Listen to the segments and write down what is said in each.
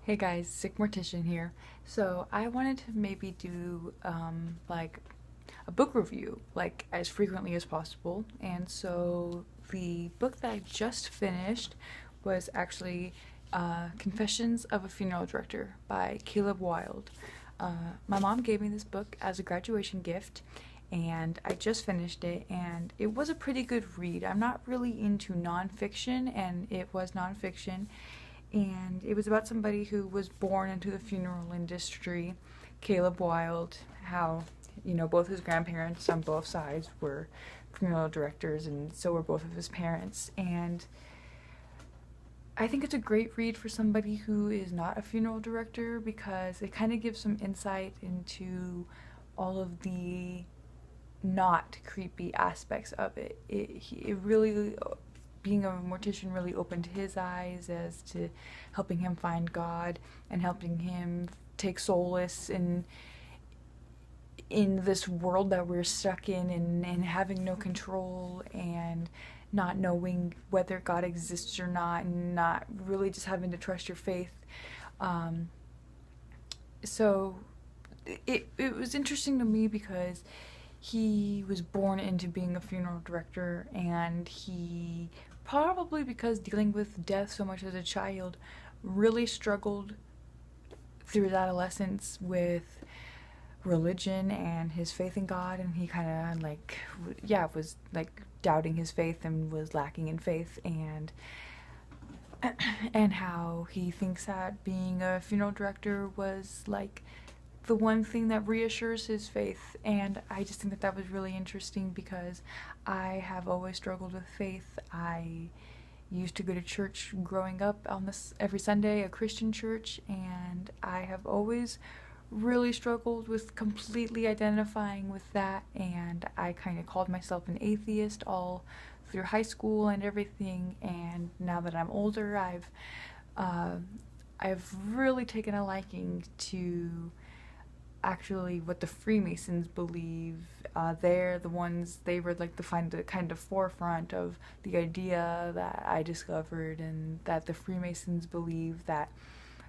Hey guys, Sick Mortician here. So I wanted to maybe do like a book review, like as frequently as possible. And so the book that I just finished was actually Confessions of a Funeral Director by Caleb Wilde. My mom gave me this book as a graduation gift, and I just finished it, and it was a pretty good read. I'm not really into nonfiction, and it was nonfiction, and it was about somebody who was born into the funeral industry, Caleb Wilde, how, both his grandparents on both sides were funeral directors, and so were both of his parents. And I think it's a great read for somebody who is not a funeral director because it kind of gives some insight into all of the not creepy aspects of it. It really, being a mortician really opened his eyes as to helping him find God and helping him take solace in this world that we're stuck in, and having no control and not knowing whether God exists or not, and not really just having to trust your faith. So it was interesting to me because he was born into being a funeral director, and he probably, because dealing with death so much as a child, really struggled through his adolescence with religion and his faith in God, and he kind of was like doubting his faith and was lacking in faith, and how he thinks that being a funeral director was like the one thing that reassures his faith. And I just think that was really interesting because I have always struggled with faith. I used to go to church growing up on this every Sunday, a Christian church, and I have always really struggled with completely identifying with that, and I kind of called myself an atheist all through high school and everything. And now that I'm older, I've really taken a liking to actually what the Freemasons believe. They were like the kind of forefront of the idea that I discovered, and that the Freemasons believe that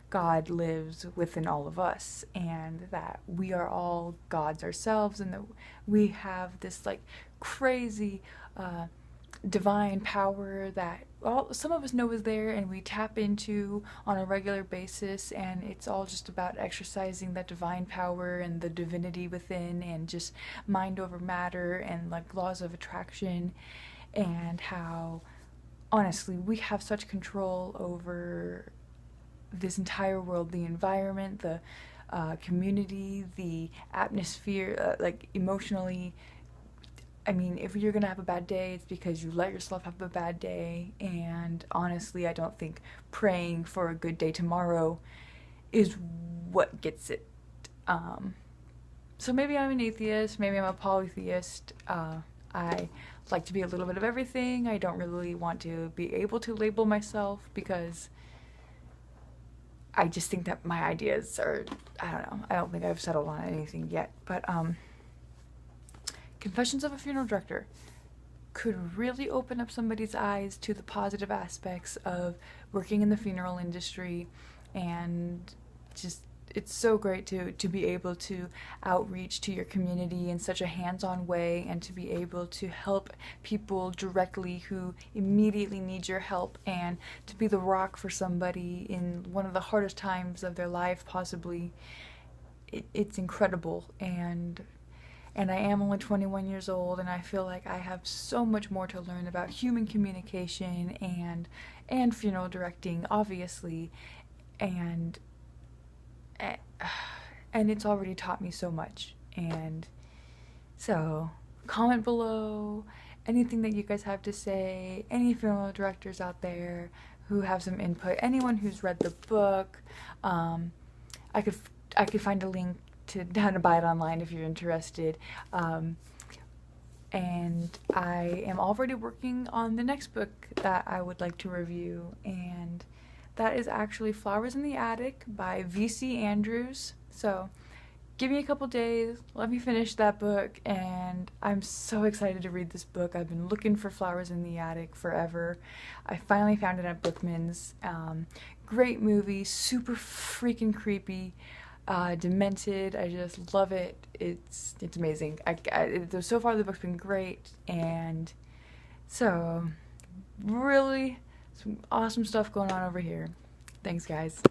God lives within all of us, and that we are all gods ourselves, and that we have this like crazy divine power that some of us know is there, and we tap into on a regular basis, and it's all just about exercising that divine power and the divinity within, and just mind over matter and like laws of attraction, and how honestly we have such control over this entire world, the environment, the community, the atmosphere, like emotionally. I mean, if you're gonna have a bad day, it's because you let yourself have a bad day. And honestly, I don't think praying for a good day tomorrow is what gets it. So maybe I'm an atheist, maybe I'm a polytheist. I like to be a little bit of everything. I don't really want to be able to label myself because I just think that my ideas are, I don't know, I don't think I've settled on anything yet. But Confessions of a Funeral Director could really open up somebody's eyes to the positive aspects of working in the funeral industry. And just, it's so great to be able to outreach to your community in such a hands-on way, and to be able to help people directly who immediately need your help, and to be the rock for somebody in one of the hardest times of their life possibly. It's incredible. And I am only 21 years old, and I feel like I have so much more to learn about human communication and funeral directing, obviously. And it's already taught me so much. And so comment below anything that you guys have to say, any funeral directors out there who have some input, anyone who's read the book. I could find a link to how to buy it online if you're interested. And I am already working on the next book that I would like to review, and that is actually Flowers in the Attic by V.C. Andrews. So give me a couple days, let me finish that book, and I'm so excited to read this book. I've been looking for Flowers in the Attic forever. I finally found it at Bookman's. Great movie, super freaking creepy, demented. I just love it. It's amazing. So far the book's been great, and so really some awesome stuff going on over here. Thanks, guys.